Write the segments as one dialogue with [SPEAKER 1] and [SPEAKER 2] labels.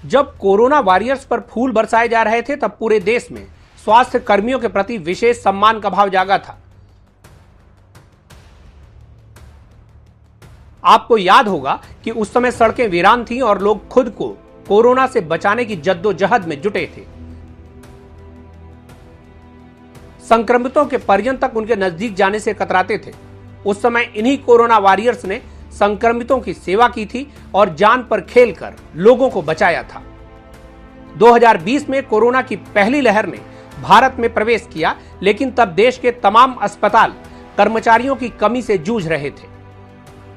[SPEAKER 1] जब corona warriors पर फूल बरसाए जा रहे थे तब पूरे देश में स्वास्थ्य कर्मियों के प्रति विशेष सम्मान का भाव जागा था। आपको याद होगा कि उस समय सड़कें वीरान थीं और लोग खुद को कोरोना से बचाने की जद्दोजहद में जुटे थे। संक्रमितों के परिजन तक उनके नजदीक जाने से कतराते थे। उस समय इन्हीं कोरोना वॉरियर्स ने संक्रमितों की सेवा की थी और जान पर खेलकर लोगों को बचाया था। 2020 में कोरोना की पहली लहर ने भारत में प्रवेश किया, लेकिन तब देश के तमाम अस्पताल कर्मचारियों की कमी से जूझ रहे थे।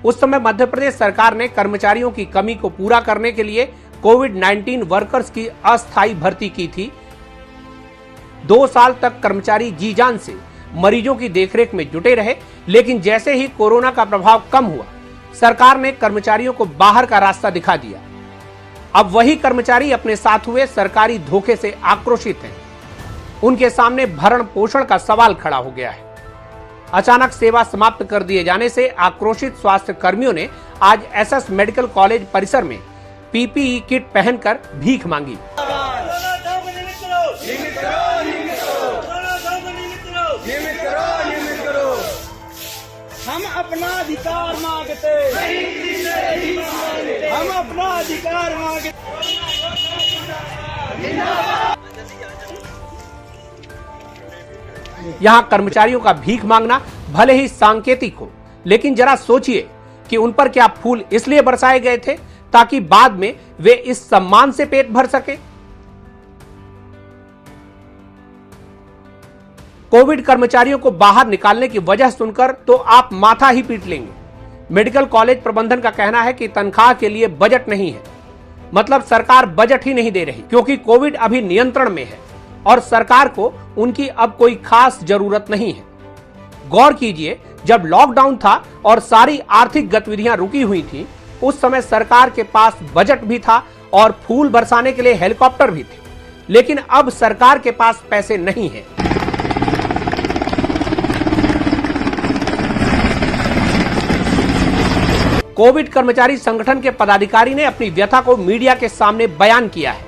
[SPEAKER 1] उस समय मध्य प्रदेश सरकार ने कर्मचारियों की कमी को पूरा करने के लिए कोविड-19 वर्कर्स की अस्थायी भर्ती की थी। 2 साल तक कर्मचारी जी जान से मरीजों की देखरेख में जुटे रहे, लेकिन जैसे ही कोरोना का प्रभाव कम हुआ, सरकार ने कर्मचारियों को बाहर का रास्ता दिखा दिया। अब वही कर्मचारी अपने साथ हुए सरकारी धोखे से आक्रोशित हैं। उनके सामने भरण पोषण का सवाल खड़ा हो गया है। अचानक सेवा समाप्त कर दिए जाने से आक्रोशित स्वास्थ्य कर्मियों ने आज एसएस मेडिकल कॉलेज परिसर में पीपीई किट पहनकर भीख मांगी।
[SPEAKER 2] हम अपना अधिकार मांगते, हम अपना अधिकार मांगते।
[SPEAKER 1] यहां कर्मचारियों का भीख मांगना भले ही सांकेतिक हो, लेकिन जरा सोचिए कि उन पर क्या फूल इसलिए बरसाए गए थे ताकि बाद में वे इस सम्मान से पेट भर सके। कोविड कर्मचारियों को बाहर निकालने की वजह सुनकर तो आप माथा ही पीट लेंगे। मेडिकल कॉलेज प्रबंधन का कहना है कि तनख्वाह के लिए बजट नहीं है, मतलब सरकार बजट ही नहीं दे रही, क्योंकि कोविड अभी नियंत्रण में है और सरकार को उनकी अब कोई खास जरूरत नहीं है। गौर कीजिए, जब लॉकडाउन था और सारी आर्थिक गतिविधियां रुकी हुई थी, उस समय सरकार के पास बजट भी था और फूल बरसाने के लिए हेलीकॉप्टर भी थे, लेकिन अब सरकार के पास पैसे नहीं है। कोविड कर्मचारी संगठन के पदाधिकारी ने अपनी व्यथा को मीडिया के सामने बयान किया है।